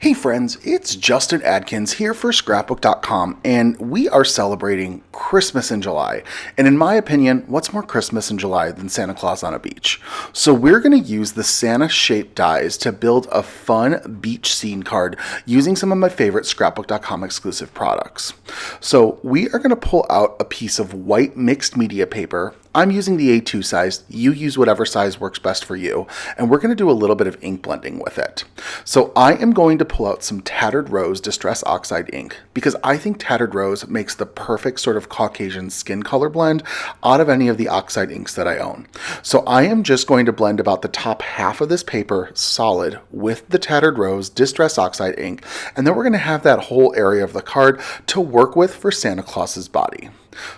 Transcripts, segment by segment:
Hey friends, it's Justin Adkins here for Scrapbook.com, and we are celebrating Christmas in July. And in my opinion, what's more Christmas in July than Santa Claus on a beach? So we're going to use the Santa-shaped dies to build a fun beach scene card using some of my favorite Scrapbook.com exclusive products. So we are going to pull out a piece of white mixed media paper. I'm using the A2 size. You use whatever size works best for you. And we're going to do a little bit of ink blending with it. So I am going to pull out some Tattered Rose Distress Oxide ink because I think Tattered Rose makes the perfect sort of Caucasian skin color blend out of any of the oxide inks that I own. So I am just going to blend about the top half of this paper solid with the Tattered Rose Distress Oxide ink. And then we're going to have that whole area of the card to work with for Santa Claus's body.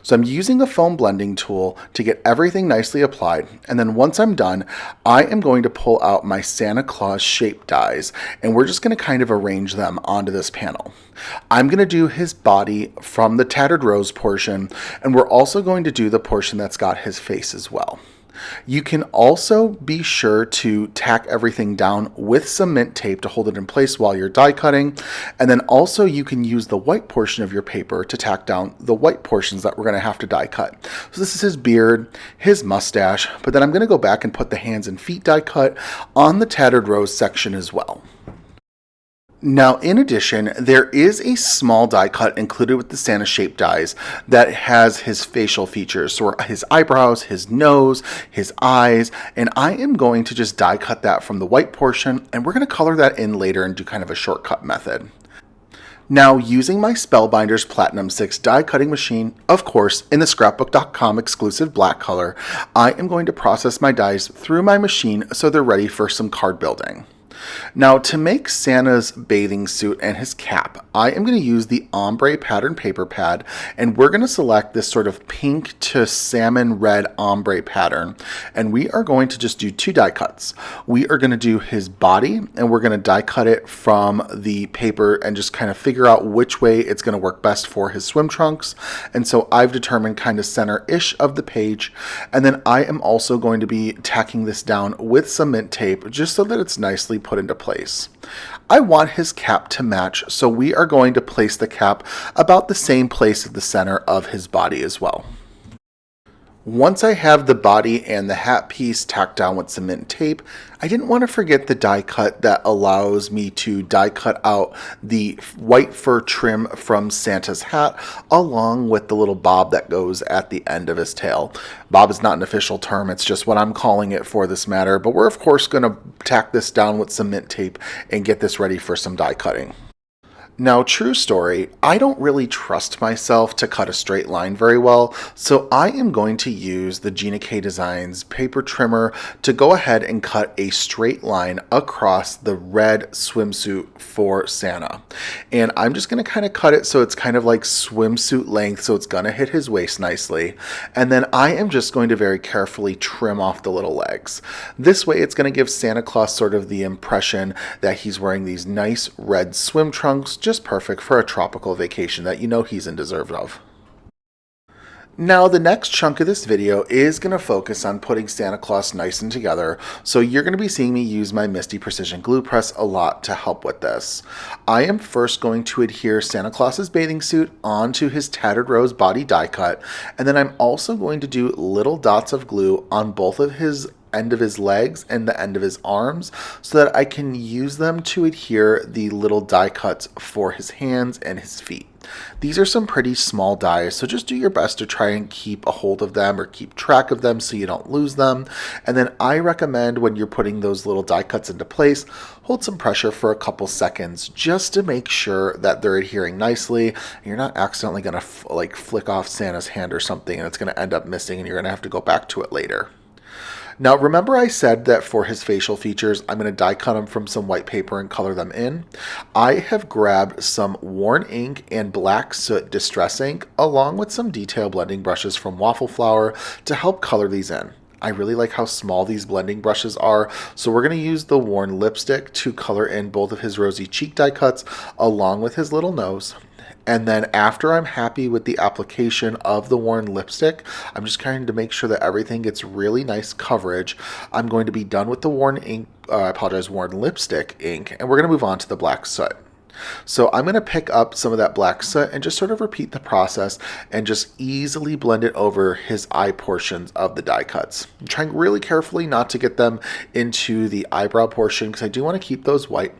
So I'm using a foam blending tool to get everything nicely applied, and then once I'm done, I am going to pull out my Santa Claus shape dies, and we're just going to kind of arrange them onto this panel. I'm going to do his body from the Tattered Rose portion, and we're also going to do the portion that's got his face as well. You can also be sure to tack everything down with some mint tape to hold it in place while you're die cutting. And then also you can use the white portion of your paper to tack down the white portions that we're going to have to die cut. So this is his beard, his mustache, but then I'm going to go back and put the hands and feet die cut on the Tattered Rose section as well. Now, in addition, there is a small die cut included with the Santa shaped dies that has his facial features, so his eyebrows, his nose, his eyes, and I am going to just die cut that from the white portion, and we're going to color that in later and do kind of a shortcut method. Now, using my Spellbinders Platinum 6 die cutting machine, of course, in the Scrapbook.com exclusive black color, I am going to process my dies through my machine so they're ready for some card building. Now, to make Santa's bathing suit and his cap, I am going to use the ombre pattern paper pad, and we're going to select this sort of pink to salmon red ombre pattern, and we are going to just do two die cuts. We are going to do his body, and we're going to die cut it from the paper and just kind of figure out which way it's going to work best for his swim trunks. And so I've determined kind of center-ish of the page, and then I am also going to be tacking this down with some mint tape just so that it's nicely put into place. I want his cap to match, so we are going to place the cap about the same place at the center of his body as well. Once I have the body and the hat piece tacked down with some mint tape, I didn't want to forget the die cut that allows me to die cut out the white fur trim from Santa's hat along with the little bob that goes at the end of his tail. Bob is not an official term, it's just what I'm calling it for this matter, but we're of course going to tack this down with some mint tape and get this ready for some die cutting. Now, true story, I don't really trust myself to cut a straight line very well, so I am going to use the Gina K Designs paper trimmer to go ahead and cut a straight line across the red swimsuit for Santa. And I'm just going to kind of cut it so it's kind of like swimsuit length, so it's going to hit his waist nicely. And then I am just going to very carefully trim off the little legs. This way it's going to give Santa Claus sort of the impression that he's wearing these nice red swim trunks, just perfect for a tropical vacation that you know he's in deserve of. Now, the next chunk of this video is going to focus on putting Santa Claus nice and together, so you're going to be seeing me use my Misty Precision Glue Press a lot to help with this. I am first going to adhere Santa Claus's bathing suit onto his Tattered Rose body die cut, and then I'm also going to do little dots of glue on both of his end of his legs and the end of his arms so that I can use them to adhere the little die cuts for his hands and his feet. These are some pretty small dies, so just do your best to try and keep a hold of them or keep track of them so you don't lose them. And then I recommend when you're putting those little die cuts into place, hold some pressure for a couple seconds just to make sure that they're adhering nicely and you're not accidentally going to like flick off Santa's hand or something and it's going to end up missing and you're going to have to go back to it later. Now, remember I said that for his facial features, I'm going to die cut them from some white paper and color them in? I have grabbed some worn ink and black soot distress ink, along with some detail blending brushes from Waffle to help color these in. I really like how small these blending brushes are, so we're going to use the worn lipstick to color in both of his rosy cheek die cuts, along with his little nose, And then after I'm happy with the application of the worn lipstick, I'm just trying to make sure that everything gets really nice coverage. I'm going to be done with the worn ink, worn lipstick ink, and we're going to move on to the black soot. So I'm going to pick up some of that black soot and just sort of repeat the process and just easily blend it over his eye portions of the die cuts. I'm trying really carefully not to get them into the eyebrow portion because I do want to keep those white.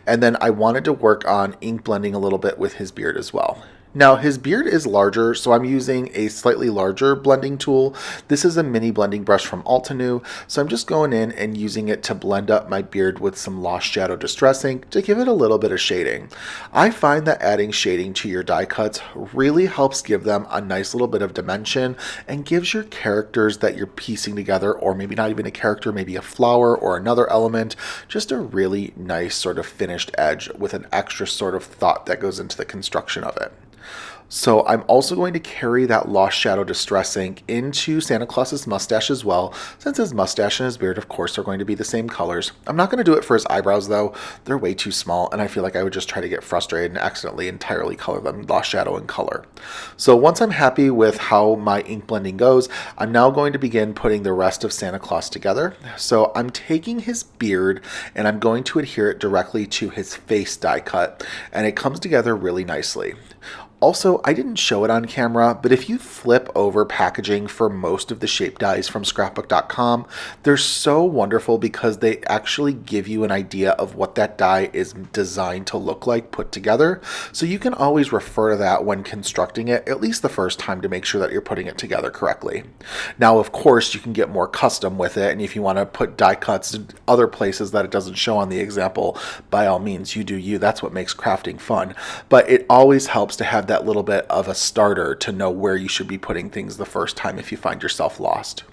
And then I wanted to work on ink blending a little bit with his beard as well. Now his beard is larger, so I'm using a slightly larger blending tool. This is a mini blending brush from Altenew, so I'm just going in and using it to blend up my beard with some Lost Shadow Distress ink to give it a little bit of shading. I find that adding shading to your die cuts really helps give them a nice little bit of dimension and gives your characters that you're piecing together, or maybe not even a character, maybe a flower or another element, just a really nice sort of finished edge with an extra sort of thought that goes into the construction of it. So I'm also going to carry that Lost Shadow Distress ink into Santa Claus's mustache as well, since his mustache and his beard, of course, are going to be the same colors. I'm not going to do it for his eyebrows, though. They're way too small, and I feel like I would just try to get frustrated and accidentally entirely color them Lost Shadow in color. So once I'm happy with how my ink blending goes, I'm now going to begin putting the rest of Santa Claus together. So I'm taking his beard, and I'm going to adhere it directly to his face die cut, and it comes together really nicely. Also, I didn't show it on camera, but if you flip over packaging for most of the shape dies from Scrapbook.com, they're so wonderful because they actually give you an idea of what that die is designed to look like put together. So you can always refer to that when constructing it, at least the first time, to make sure that you're putting it together correctly. Now, of course, you can get more custom with it, and if you want to put die cuts in other places that it doesn't show on the example, by all means, you do you. That's what makes crafting fun. But it always helps to have that little bit of a starter to know where you should be putting things the first time if you find yourself lost.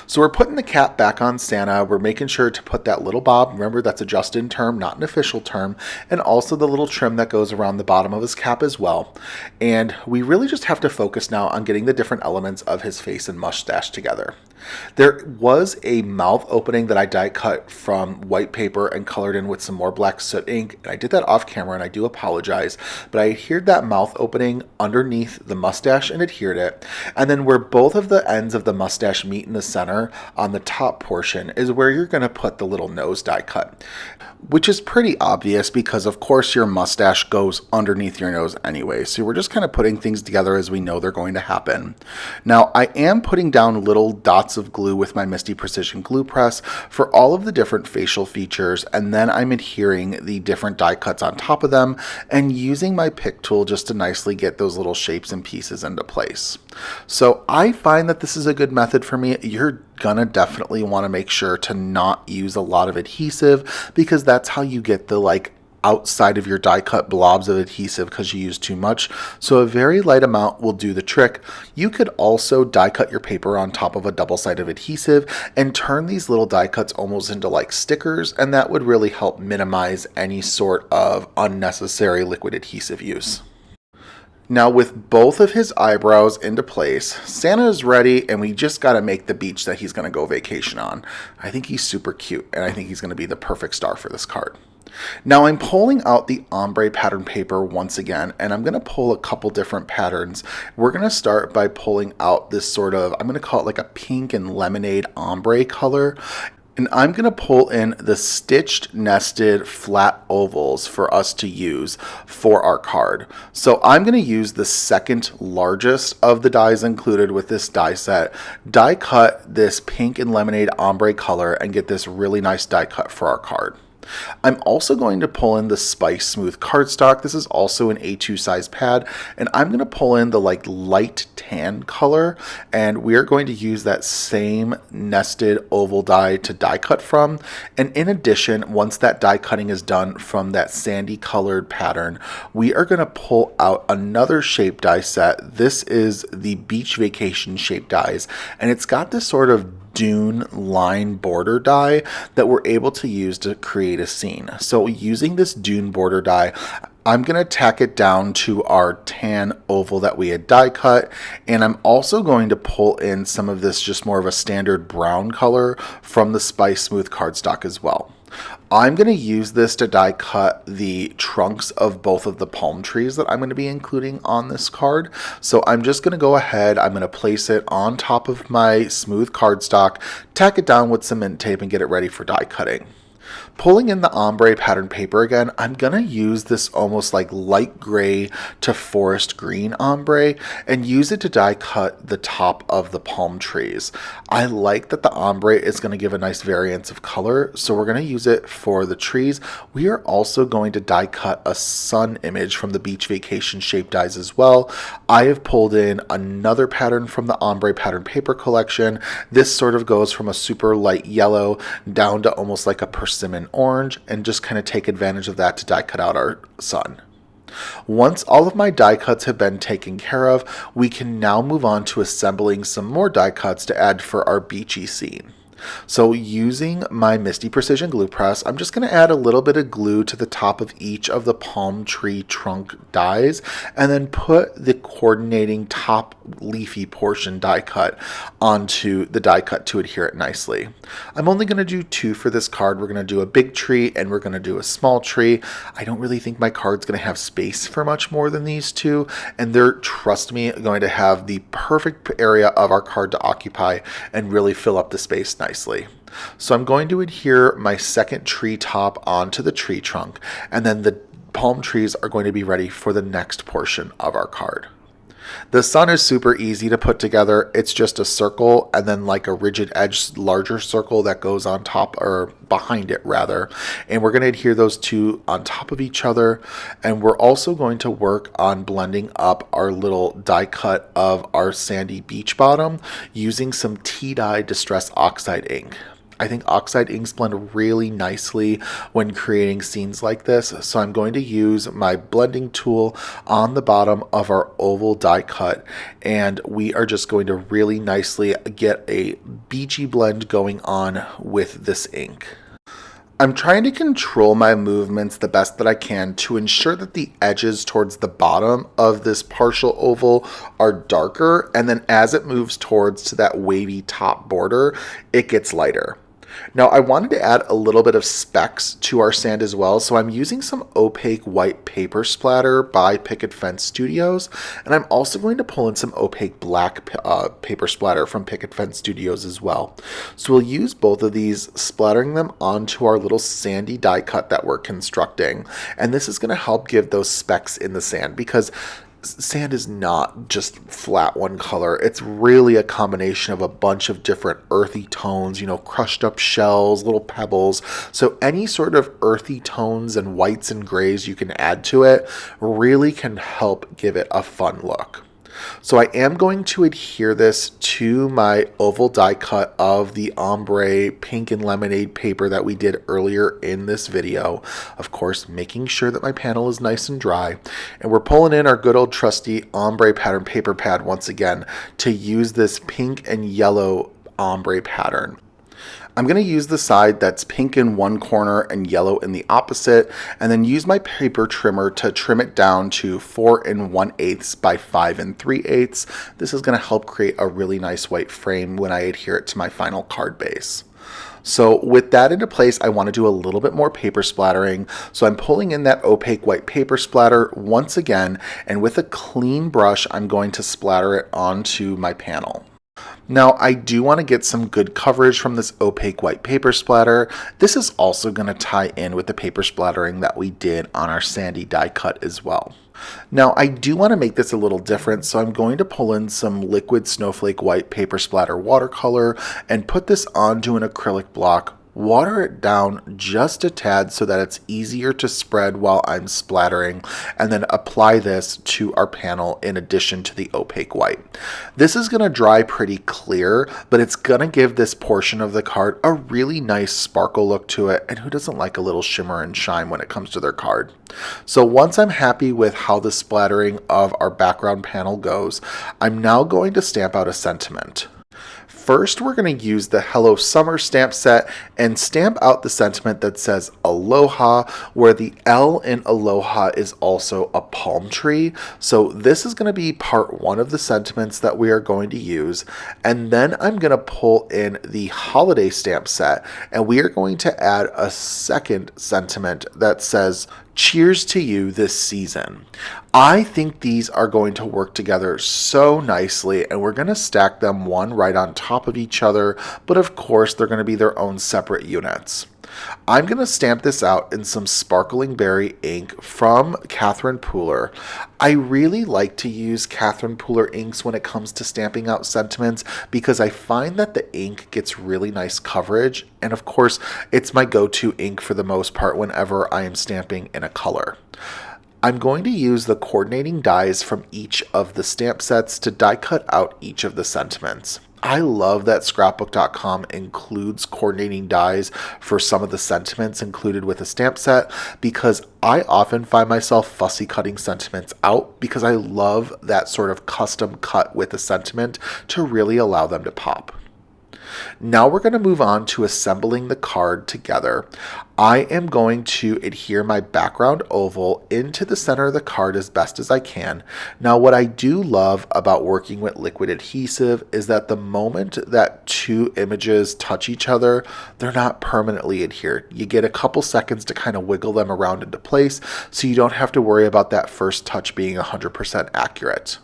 So we're putting the cap back on Santa. We're making sure to put that little bob. Remember, that's a just-in term, not an official term. And also the little trim that goes around the bottom of his cap as well. And we really just have to focus now on getting the different elements of his face and mustache together. There was a mouth opening that I die cut from white paper and colored in with some more black soot ink. And I did that off camera, and I do apologize. But I adhered that mouth opening underneath the mustache and adhered it. And then where both of the ends of the mustache meet in the center on the top portion is where you're going to put the little nose die cut, which is pretty obvious because of course your mustache goes underneath your nose anyway. So we're just kind of putting things together as we know they're going to happen. Now I am putting down little dots of glue with my Misty Precision Glue Press for all of the different facial features, and then I'm adhering the different die cuts on top of them and using my pick tool just to nicely get those little shapes and pieces into place. So I find that this is a good method for me. You're gonna definitely want to make sure to not use a lot of adhesive because that's how you get the outside of your die cut blobs of adhesive because you use too much. So a very light amount will do the trick. You could also die cut your paper on top of a double-sided adhesive and turn these little die cuts almost into like stickers, and that would really help minimize any sort of unnecessary liquid adhesive use. Now with both of his eyebrows into place, Santa is ready, and we just got to make the beach that he's going to go vacation on. I think he's super cute, and I think he's going to be the perfect star for this card. Now I'm pulling out the ombre pattern paper once again, and I'm going to pull a couple different patterns. We're going to start by pulling out this sort of, I'm going to call it like a pink and lemonade ombre color. And I'm going to pull in the stitched nested flat ovals for us to use for our card. So I'm going to use the second largest of the dies included with this die set, die cut this pink and lemonade ombre color, and get this really nice die cut for our card. I'm also going to pull in the Spice Smooth cardstock. This is also an A2 size pad, and I'm going to pull in the light tan color, and we are going to use that same nested oval die to die cut from. And in addition, once that die cutting is done from that sandy colored pattern, we are going to pull out another shape die set. This is the Beach Vacation shape dies, and it's got this sort of dune line border die that we're able to use to create a scene. So using this dune border die, I'm going to tack it down to our tan oval that we had die cut, and I'm also going to pull in some of this just more of a standard brown color from the Spice Smooth cardstock as well. I'm going to use this to die cut the trunks of both of the palm trees that I'm going to be including on this card. So I'm just going to go ahead, I'm going to place it on top of my smooth cardstock, tack it down with cement tape, and get it ready for die cutting. Pulling in the ombre pattern paper again, I'm going to use this almost like light gray to forest green ombre and use it to die cut the top of the palm trees. I like that the ombre is going to give a nice variance of color, so we're going to use it for the trees. We are also going to die cut a sun image from the beach vacation shape dies as well. I have pulled in another pattern from the ombre pattern paper collection. This sort of goes from a super light yellow down to almost like a persimmon orange, and just kind of take advantage of that to die cut out our sun. Once all of my die cuts have been taken care of, we can now move on to assembling some more die cuts to add for our beachy scene. So using my Misty Precision Glue Press, I'm just going to add a little bit of glue to the top of each of the palm tree trunk dies, and then put the coordinating top leafy portion die cut onto the die cut to adhere it nicely. I'm only going to do 2 for this card. We're going to do a big tree and we're going to do a small tree. I don't really think my card's going to have space for much more than these 2, and they're, trust me, going to have the perfect area of our card to occupy and really fill up the space nicely. So I'm going to adhere my second tree top onto the tree trunk, and then the palm trees are going to be ready for the next portion of our card. The sun is super easy to put together. It's just a circle and then like a rigid edge larger circle that goes on top, or behind it rather, and we're going to adhere those 2 on top of each other. And we're also going to work on blending up our little die cut of our sandy beach bottom using some tea-dye distress oxide ink. I think oxide inks blend really nicely when creating scenes like this, so I'm going to use my blending tool on the bottom of our oval die cut, and we are just going to really nicely get a beachy blend going on with this ink. I'm trying to control my movements the best that I can to ensure that the edges towards the bottom of this partial oval are darker, and then as it moves towards to that wavy top border, it gets lighter. Now I wanted to add a little bit of specks to our sand as well, so I'm using some opaque white paper splatter by Picket Fence Studios, and I'm also going to pull in some opaque black paper splatter from Picket Fence Studios as well. So we'll use both of these, splattering them onto our little sandy die cut that we're constructing, and this is going to help give those specks in the sand, because sand is not just flat one color. It's really a combination of a bunch of different earthy tones, crushed up shells, little pebbles. So any sort of earthy tones and whites and grays you can add to it really can help give it a fun look. So I am going to adhere this to my oval die cut of the ombre pink and lemonade paper that we did earlier in this video. Of course, making sure that my panel is nice and dry. And we're pulling in our good old trusty ombre pattern paper pad once again to use this pink and yellow ombre pattern. I'm going to use the side that's pink in one corner and yellow in the opposite, and then use my paper trimmer to trim it down to 4 1/8 by 5 3/8. This is going to help create a really nice white frame when I adhere it to my final card base. So with that into place, I want to do a little bit more paper splattering. So I'm pulling in that opaque white paper splatter once again, and with a clean brush, I'm going to splatter it onto my panel. Now, I do want to get some good coverage from this opaque white paper splatter. This is also going to tie in with the paper splattering that we did on our sandy die cut as well. Now, I do want to make this a little different, so I'm going to pull in some liquid snowflake white paper splatter watercolor and put this onto an acrylic block. Water it down just a tad so that it's easier to spread while I'm splattering, and then apply this to our panel in addition to the opaque white. This is going to dry pretty clear, but it's going to give this portion of the card a really nice sparkle look to it, and who doesn't like a little shimmer and shine when it comes to their card? So once I'm happy with how the splattering of our background panel goes, I'm now going to stamp out a sentiment. First, we're going to use the Hello Summer stamp set and stamp out the sentiment that says Aloha, where the L in Aloha is also a palm tree. So this is going to be part one of the sentiments that we are going to use. And then I'm going to pull in the holiday stamp set, and we are going to add a second sentiment that says cheers to you this season. I think these are going to work together so nicely, and we're going to stack them one right on top of each other, but of course they're going to be their own separate units. I'm going to stamp this out in some Sparkling Berry ink from Catherine Pooler. I really like to use Catherine Pooler inks when it comes to stamping out sentiments because I find that the ink gets really nice coverage, and of course it's my go-to ink for the most part whenever I am stamping in a color. I'm going to use the coordinating dies from each of the stamp sets to die cut out each of the sentiments. I love that Scrapbook.com includes coordinating dies for some of the sentiments included with a stamp set because I often find myself fussy cutting sentiments out because I love that sort of custom cut with a sentiment to really allow them to pop. Now we're going to move on to assembling the card together. I am going to adhere my background oval into the center of the card as best as I can. Now what I do love about working with liquid adhesive is that the moment that two images touch each other, they're not permanently adhered. You get a couple seconds to kind of wiggle them around into place so you don't have to worry about that first touch being 100% accurate.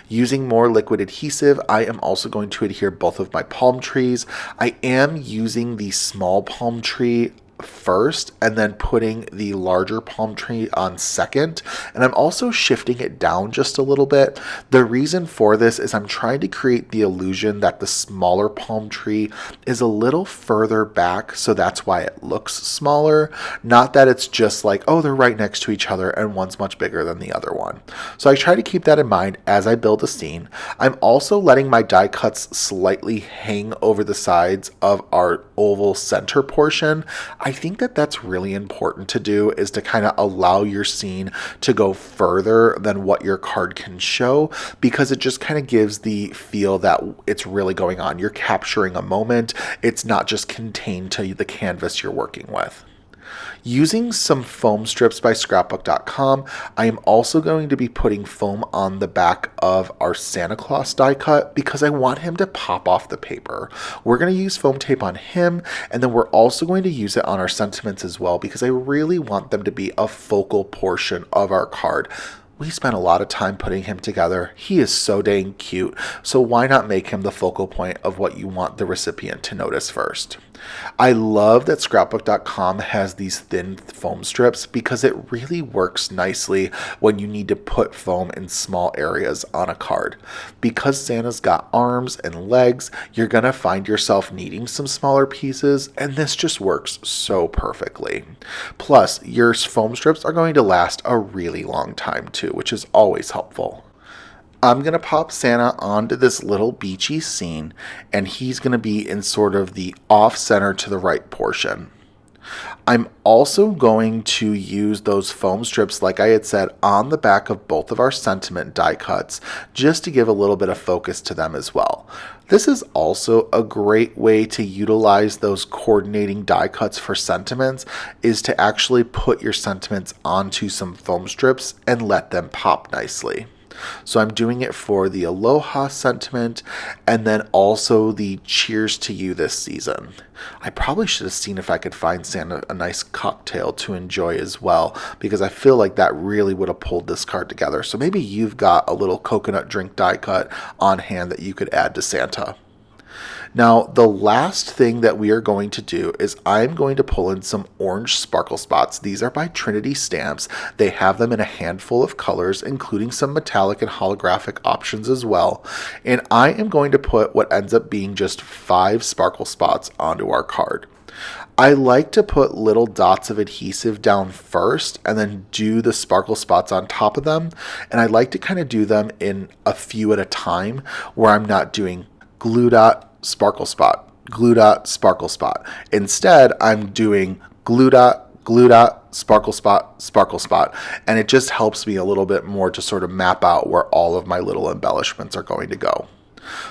Using more liquid adhesive, I am also going to adhere both of my palm trees. I am using the small palm tree first and then putting the larger palm tree on second, and I'm also shifting it down just a little bit. The reason for this is I'm trying to create the illusion that the smaller palm tree is a little further back, so that's why it looks smaller, not that it's just like, oh, they're right next to each other and one's much bigger than the other one. So I try to keep that in mind as I build a scene. I'm also letting my die cuts slightly hang over the sides of our oval center portion. I think that that's really important to do, is to kind of allow your scene to go further than what your card can show, because it just kind of gives the feel that it's really going on. You're capturing a moment. It's not just contained to the canvas you're working with. Using some foam strips by Scrapbook.com, I am also going to be putting foam on the back of our Santa Claus die cut because I want him to pop off the paper. We're going to use foam tape on him, and then we're also going to use it on our sentiments as well because I really want them to be a focal portion of our card. We spent a lot of time putting him together. He is so dang cute, so why not make him the focal point of what you want the recipient to notice first? I love that Scrapbook.com has these thin foam strips because it really works nicely when you need to put foam in small areas on a card. Because Santa's got arms and legs, you're going to find yourself needing some smaller pieces, and this just works so perfectly. Plus, your foam strips are going to last a really long time too, which is always helpful. I'm going to pop Santa onto this little beachy scene, and he's going to be in sort of the off-center to the right portion. I'm also going to use those foam strips, like I had said, on the back of both of our sentiment die cuts, just to give a little bit of focus to them as well. This is also a great way to utilize those coordinating die cuts for sentiments, is to actually put your sentiments onto some foam strips and let them pop nicely. So I'm doing it for the Aloha sentiment and then also the cheers to you this season. I probably should have seen if I could find Santa a nice cocktail to enjoy as well, because I feel like that really would have pulled this card together. So maybe you've got a little coconut drink die cut on hand that you could add to Santa. Now, the last thing that we are going to do is I'm going to pull in some orange sparkle spots. These are by Trinity Stamps. They have them in a handful of colors, including some metallic and holographic options as well. And I am going to put what ends up being just 5 sparkle spots onto our card. I like to put little dots of adhesive down first and then do the sparkle spots on top of them. And I like to kind of do them in a few at a time, where I'm not doing glue dot, sparkle spot, glue dot, sparkle spot. Instead, I'm doing glue dot, sparkle spot, and it just helps me a little bit more to sort of map out where all of my little embellishments are going to go.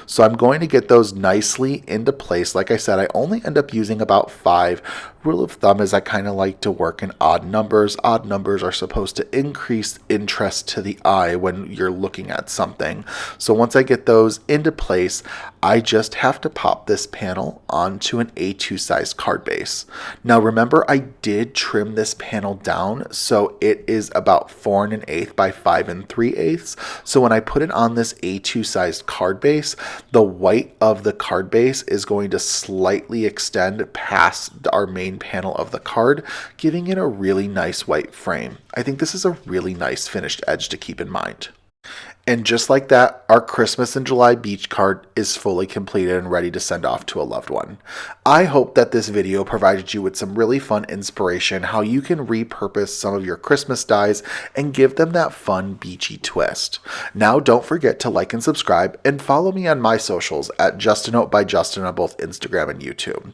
So I'm going to get those nicely into place. Like I said, I only end up using about 5. Rule of thumb is I kind of like to work in odd numbers. Odd numbers are supposed to increase interest to the eye when you're looking at something. So once I get those into place, I just have to pop this panel onto an A2 size card base. Now remember, I did trim this panel down, so it is about 4 1/8 by 5 3/8. So when I put it on this A2 sized card base, the white of the card base is going to slightly extend past our main panel of the card, giving it a really nice white frame. I think this is a really nice finished edge to keep in mind. And just like that, our Christmas in July beach card is fully completed and ready to send off to a loved one. I hope that this video provided you with some really fun inspiration how you can repurpose some of your Christmas dies and give them that fun beachy twist. Now don't forget to like and subscribe and follow me on my socials at JustinOte by Justin on both Instagram and YouTube.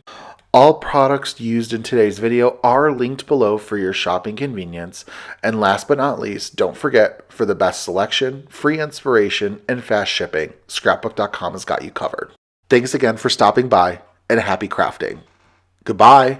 All products used in today's video are linked below for your shopping convenience. And last but not least, don't forget, for the best selection, free inspiration, and fast shipping, Scrapbook.com has got you covered. Thanks again for stopping by, and happy crafting. Goodbye.